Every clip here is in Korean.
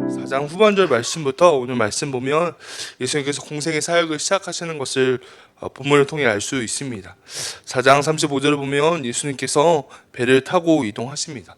4장 후반절 말씀부터 오늘 말씀 보면 예수님께서 공생의 사역을 시작하시는 것을 본문을 통해 알 수 있습니다. 4장 35절을 보면 예수님께서 배를 타고 이동하십니다.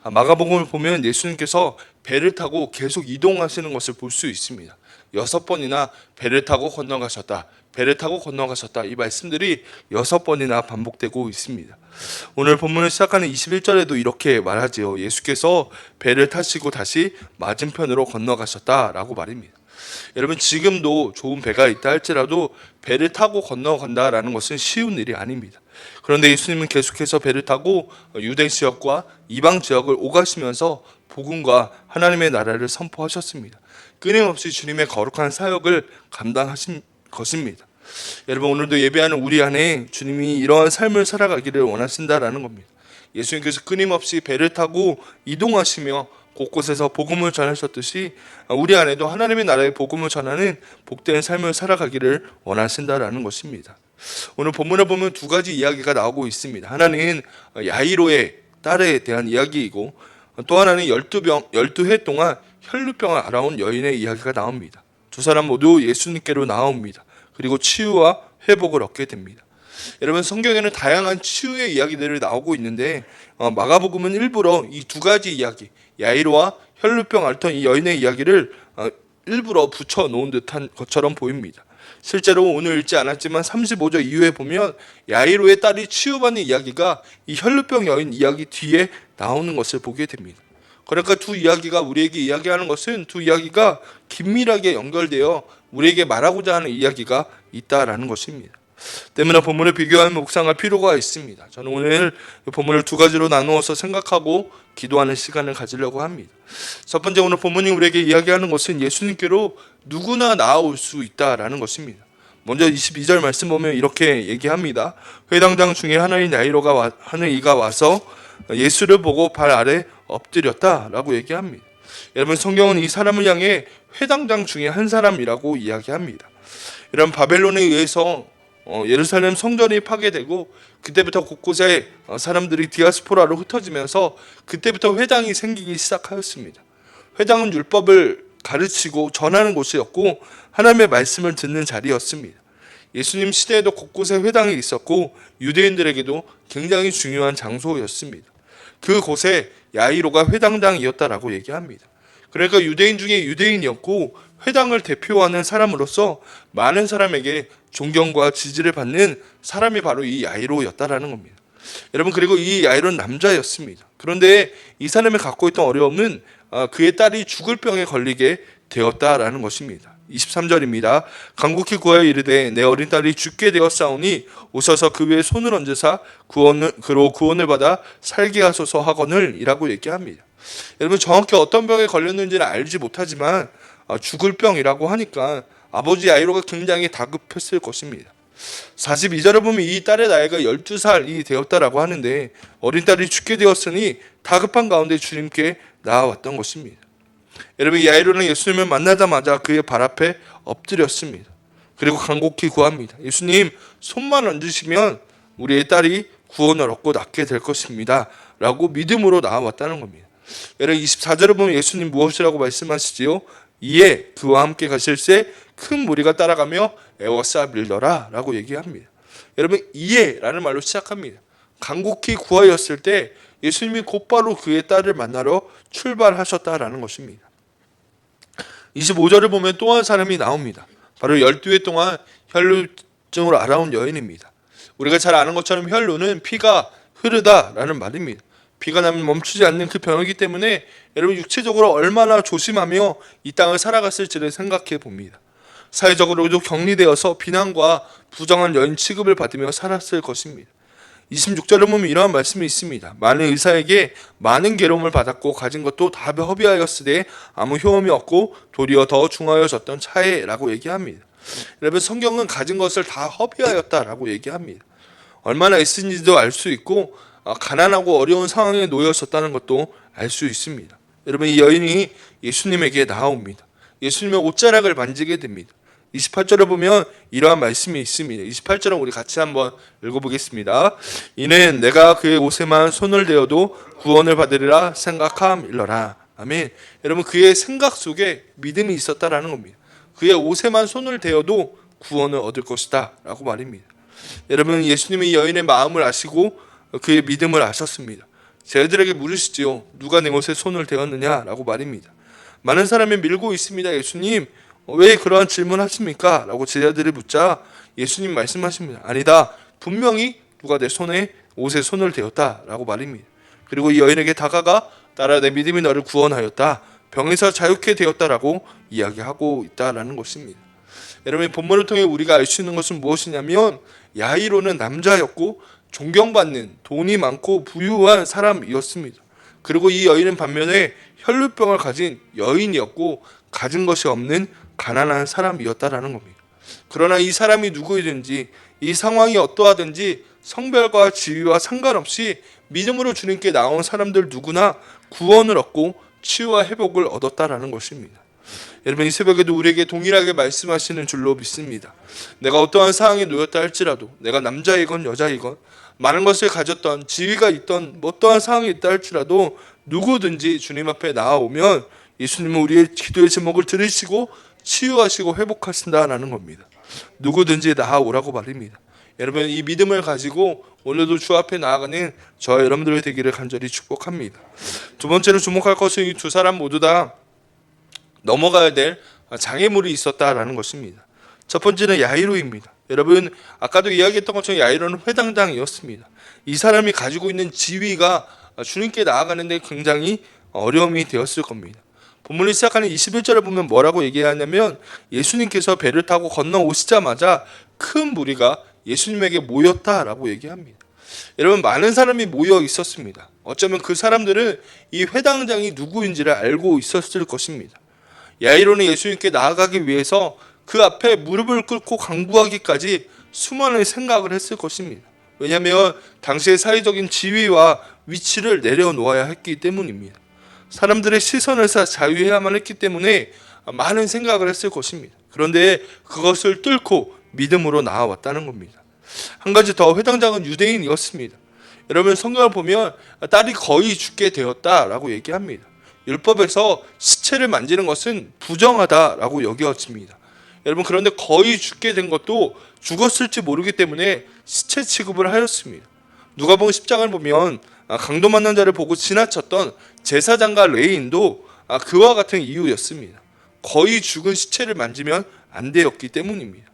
마가복음을 보면 예수님께서 배를 타고 계속 이동하시는 것을 볼 수 있습니다. 6번이나 배를 타고 건너가셨다, 배를 타고 건너가셨다, 이 말씀들이 6번이나 반복되고 있습니다. 오늘 본문을 시작하는 21절에도 이렇게 말하지요. 예수께서 배를 타시고 다시 맞은편으로 건너가셨다라고 말입니다. 여러분, 지금도 좋은 배가 있다 할지라도 배를 타고 건너간다라는 것은 쉬운 일이 아닙니다. 그런데 예수님은 계속해서 배를 타고 유대 지역과 이방 지역을 오가시면서 복음과 하나님의 나라를 선포하셨습니다. 끊임없이 주님의 거룩한 사역을 감당하신 것입니다. 여러분, 오늘도 예배하는 우리 안에 주님이 이러한 삶을 살아가기를 원하신다라는 겁니다. 예수님께서 끊임없이 배를 타고 이동하시며 곳곳에서 복음을 전하셨듯이 우리 안에도 하나님의 나라의 복음을 전하는 복된 삶을 살아가기를 원하신다라는 것입니다. 오늘 본문을 보면 두 가지 이야기가 나오고 있습니다. 하나는 야이로의 딸에 대한 이야기이고, 또 하나는 12해 동안 혈루병을 앓아온 여인의 이야기가 나옵니다. 두 사람 모두 예수님께로 나옵니다. 그리고 치유와 회복을 얻게 됩니다. 여러분, 성경에는 다양한 치유의 이야기들이 나오고 있는데 마가복음은 일부러 이 두 가지 이야기, 야이로와 혈루병 앓던 이 여인의 이야기를 일부러 붙여놓은 듯한 것처럼 보입니다. 실제로 오늘 읽지 않았지만 35절 이후에 보면 야이로의 딸이 치유받는 이야기가 이 혈루병 여인 이야기 뒤에 나오는 것을 보게 됩니다. 그러니까 두 이야기가 우리에게 이야기하는 것은 두 이야기가 긴밀하게 연결되어 우리에게 말하고자 하는 이야기가 있다라는 것입니다. 때문에 본문을 비교하며 묵상할 필요가 있습니다. 저는 오늘 본문을 두 가지로 나누어서 생각하고 기도하는 시간을 가지려고 합니다. 첫 번째, 오늘 본문이 우리에게 이야기하는 것은 예수님께로 누구나 나아올 수 있다라는 것입니다. 먼저 22절 말씀 보면 이렇게 얘기합니다. 회당장 중에 하나인 야이로가 하는 이가 와서 예수를 보고 발 아래 엎드렸다라고 얘기합니다. 여러분, 성경은 이 사람을 향해 회당장 중에 한 사람이라고 이야기합니다. 이런 바벨론에 의해서 예루살렘 성전이 파괴되고 그때부터 곳곳에 사람들이 디아스포라로 흩어지면서 그때부터 회당이 생기기 시작하였습니다. 회당은 율법을 가르치고 전하는 곳이었고 하나님의 말씀을 듣는 자리였습니다. 예수님 시대에도 곳곳에 회당이 있었고 유대인들에게도 굉장히 중요한 장소였습니다. 그곳에 야이로가 회당장이었다라고 얘기합니다. 그러니까 유대인 중에 유대인이었고 회당을 대표하는 사람으로서 많은 사람에게 존경과 지지를 받는 사람이 바로 이 야이로였다라는 겁니다. 여러분, 그리고 이 야이로는 남자였습니다. 그런데 이 사람이 갖고 있던 어려움은 그의 딸이 죽을 병에 걸리게 되었다라는 것입니다. 23절입니다. 간곡히 구하여 이르되 내 어린 딸이 죽게 되었사오니 오셔서 그 위에 손을 얹으사 그로 구원을 받아 살게 하소서 하거늘 이라고 얘기합니다. 여러분, 정확히 어떤 병에 걸렸는지는 알지 못하지만 죽을 병이라고 하니까 아버지 야이로가 굉장히 다급했을 것입니다. 42절을 보면 이 딸의 나이가 12살이 되었다라고 하는데 어린 딸이 죽게 되었으니 다급한 가운데 주님께 나아왔던 것입니다. 여러분, 야이로는 예수님을 만나자마자 그의 발 앞에 엎드렸습니다. 그리고 간곡히 구합니다. 예수님, 손만 얹으시면 우리의 딸이 구원을 얻고 낫게 될 것입니다 라고 믿음으로 나아왔다는 겁니다. 여러분, 24절을 보면 예수님 무엇이라고 말씀하시지요? 이에 그와 함께 가실새 큰 무리가 따라가며 에워싸 밀더라 라고 얘기합니다. 여러분, 이에 라는 말로 시작합니다. 간곡히 구하였을 때 예수님이 곧바로 그의 딸을 만나러 출발하셨다라는 것입니다. 25절을 보면 또 한 사람이 나옵니다. 바로 12해 동안 혈루증으로 앓아온 여인입니다. 우리가 잘 아는 것처럼 혈루는 피가 흐르다라는 말입니다. 피가 나면 멈추지 않는 그 병이기 때문에 여러분, 육체적으로 얼마나 조심하며 이 땅을 살아갔을지를 생각해 봅니다. 사회적으로도 격리되어서 비난과 부정한 여인 취급을 받으며 살았을 것입니다. 26절을 보면 이러한 말씀이 있습니다. 많은 의사에게 많은 괴로움을 받았고 가진 것도 다 허비하였으되 아무 효험이 없고 도리어 더 중하여졌던 차에 라고 얘기합니다. 여러분, 성경은 가진 것을 다 허비하였다라고 얘기합니다. 얼마나 애쓴지도 알 수 있고 가난하고 어려운 상황에 놓였었다는 것도 알 수 있습니다. 여러분, 이 여인이 예수님에게 나아옵니다. 예수님의 옷자락을 만지게 됩니다. 28절을 보면 이러한 말씀이 있습니다. 28절은 우리 같이 한번 읽어보겠습니다. 이는 내가 그의 옷에만 손을 대어도 구원을 받으리라 생각함일러라. 아멘. 여러분 그의 생각 속에 믿음이 있었다라는 겁니다. 그의 옷에만 손을 대어도 구원을 얻을 것이다 라고 말입니다. 여러분 예수님이 여인의 마음을 아시고 그의 믿음을 아셨습니다. 제자들에게 물으시지요. 누가 내 옷에 손을 대었느냐 라고 말입니다. 많은 사람이 밀고 있습니다. 예수님 왜 그러한 질문하십니까? 라고 제자들이 묻자 예수님 말씀하십니다. 아니다. 분명히 누가 내 옷에 손을 대었다 라고 말입니다. 그리고 이 여인에게 다가가 따라 내 믿음이 너를 구원하였다. 병에서 자유케 되었다라고 이야기하고 있다라는 것입니다. 여러분 본문을 통해 우리가 알 수 있는 것은 무엇이냐면 야이로는 남자였고 존경받는 돈이 많고 부유한 사람이었습니다. 그리고 이 여인은 반면에 혈루병을 가진 여인이었고 가진 것이 없는 가난한 사람이었다라는 겁니다. 그러나 이 사람이 누구이든지 이 상황이 어떠하든지 성별과 지위와 상관없이 믿음으로 주님께 나온 사람들 누구나 구원을 얻고 치유와 회복을 얻었다라는 것입니다. 여러분 이 새벽에도 우리에게 동일하게 말씀하시는 줄로 믿습니다. 내가 어떠한 상황에 놓였다 할지라도 내가 남자이건 여자이건 많은 것을 가졌던 지위가 있던 어떠한 상황이 있다 할지라도 누구든지 주님 앞에 나아오면 예수님은 우리의 기도의 제목을 들으시고 치유하시고 회복하신다라는 겁니다. 누구든지 나아오라고 말입니다. 여러분 이 믿음을 가지고 오늘도 주 앞에 나아가는 저와 여러분들의 되기를 간절히 축복합니다. 두 번째로 주목할 것은 이 두 사람 모두 다 넘어가야 될 장애물이 있었다라는 것입니다. 첫 번째는 야이로입니다. 여러분 아까도 이야기했던 것처럼 야이로는 회당장이었습니다. 이 사람이 가지고 있는 지위가 주님께 나아가는 데 굉장히 어려움이 되었을 겁니다. 본문을 시작하는 21절에 보면 뭐라고 얘기하냐면 예수님께서 배를 타고 건너오시자마자 큰 무리가 예수님에게 모였다라고 얘기합니다. 여러분 많은 사람이 모여 있었습니다. 어쩌면 그 사람들은 이 회당장이 누구인지를 알고 있었을 것입니다. 야이로는 예수님께 나아가기 위해서 그 앞에 무릎을 꿇고 간구하기까지 수많은 생각을 했을 것입니다. 왜냐하면 당시의 사회적인 지위와 위치를 내려놓아야 했기 때문입니다. 사람들의 시선을 자유해야만 했기 때문에 많은 생각을 했을 것입니다. 그런데 그것을 뚫고 믿음으로 나아왔다는 겁니다. 한 가지 더 회당장은 유대인이었습니다. 여러분 성경을 보면 딸이 거의 죽게 되었다라고 얘기합니다. 율법에서 시체를 만지는 것은 부정하다라고 여겨집니다. 여러분 그런데 거의 죽게 된 것도 죽었을지 모르기 때문에 시체 취급을 하였습니다. 누가복음 10장을 보면 강도 만난 자를 보고 지나쳤던 제사장과 레위인도 그와 같은 이유였습니다. 거의 죽은 시체를 만지면 안 되었기 때문입니다.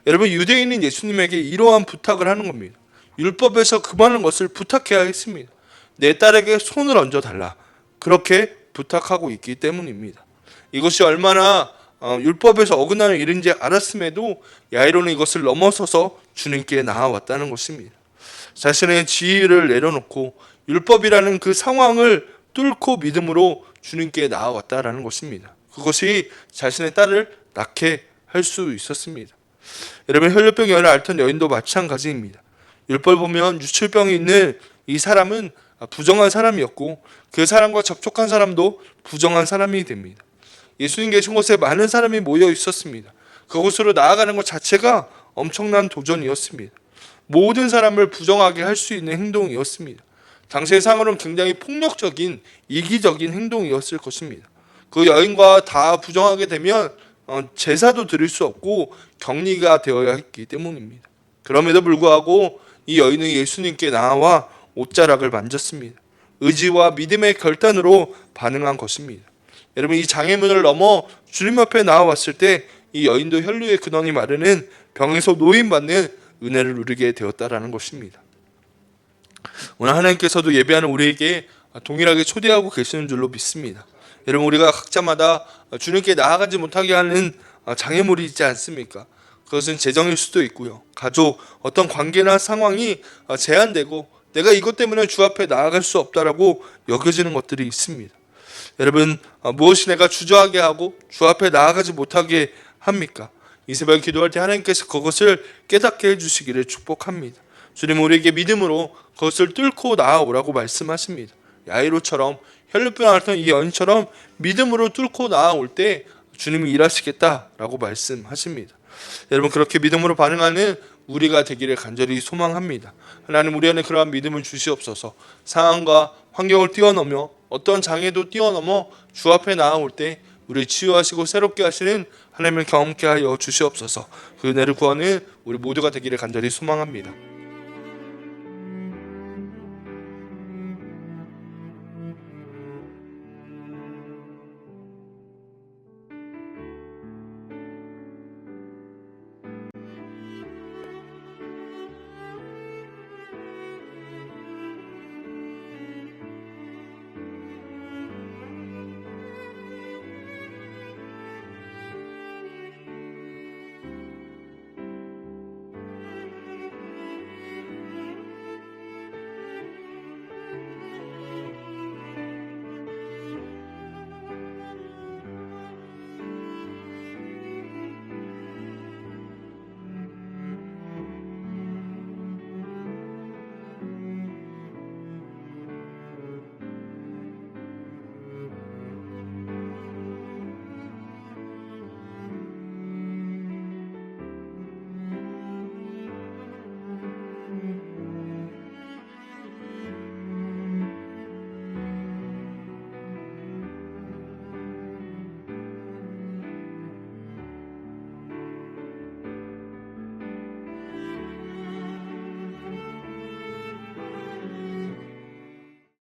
여러분 유대인은 예수님에게 이러한 부탁을 하는 겁니다. 율법에서 그 많은 것을 부탁해야 했습니다. 내 딸에게 손을 얹어달라. 그렇게 부탁하고 있기 때문입니다. 이것이 얼마나 율법에서 어긋나는 일인지 알았음에도 야이로는 이것을 넘어서서 주님께 나아왔다는 것입니다. 자신의 지위를 내려놓고 율법이라는 그 상황을 뚫고 믿음으로 주님께 나아왔다는 것입니다. 그것이 자신의 딸을 낳게 할 수 있었습니다. 여러분 혈루병 여인을 앓던 여인도 마찬가지입니다. 율법을 보면 유출병이 있는 이 사람은 부정한 사람이었고 그 사람과 접촉한 사람도 부정한 사람이 됩니다. 예수님 계신 곳에 많은 사람이 모여 있었습니다. 그곳으로 나아가는 것 자체가 엄청난 도전이었습니다. 모든 사람을 부정하게 할 수 있는 행동이었습니다. 당시의 상으로는 굉장히 폭력적인 이기적인 행동이었을 것입니다. 그 여인과 다 부정하게 되면 제사도 드릴 수 없고 격리가 되어야 했기 때문입니다. 그럼에도 불구하고 이 여인은 예수님께 나와 옷자락을 만졌습니다. 의지와 믿음의 결단으로 반응한 것입니다. 여러분 이 장애물을 넘어 주님 앞에 나와왔을 때 이 여인도 혈루의 근원이 마르는 병에서 노임받는 은혜를 누리게 되었다라는 것입니다. 오늘 하나님께서도 예배하는 우리에게 동일하게 초대하고 계시는 줄로 믿습니다. 여러분 우리가 각자마다 주님께 나아가지 못하게 하는 장애물이 있지 않습니까? 그것은 재정일 수도 있고요. 가족, 어떤 관계나 상황이 제한되고 내가 이것 때문에 주 앞에 나아갈 수 없다라고 여겨지는 것들이 있습니다. 여러분 무엇이 내가 주저하게 하고 주 앞에 나아가지 못하게 합니까? 이 새벽 기도할 때 하나님께서 그것을 깨닫게 해주시기를 축복합니다. 주님 우리에게 믿음으로 그것을 뚫고 나아오라고 말씀하십니다. 야이로처럼 혈루병 앓던 이 여인처럼 믿음으로 뚫고 나아올 때 주님이 일하시겠다라고 말씀하십니다. 여러분 그렇게 믿음으로 반응하는 우리가 되기를 간절히 소망합니다. 하나님 우리 안에 그러한 믿음을 주시옵소서. 상황과 환경을 뛰어넘어 어떤 장애도 뛰어넘어 주 앞에 나아올 때 우리 치유하시고 새롭게 하시는 하나님을 경험케 하여 주시옵소서. 그 은혜를 구하는 우리 모두가 되기를 간절히 소망합니다.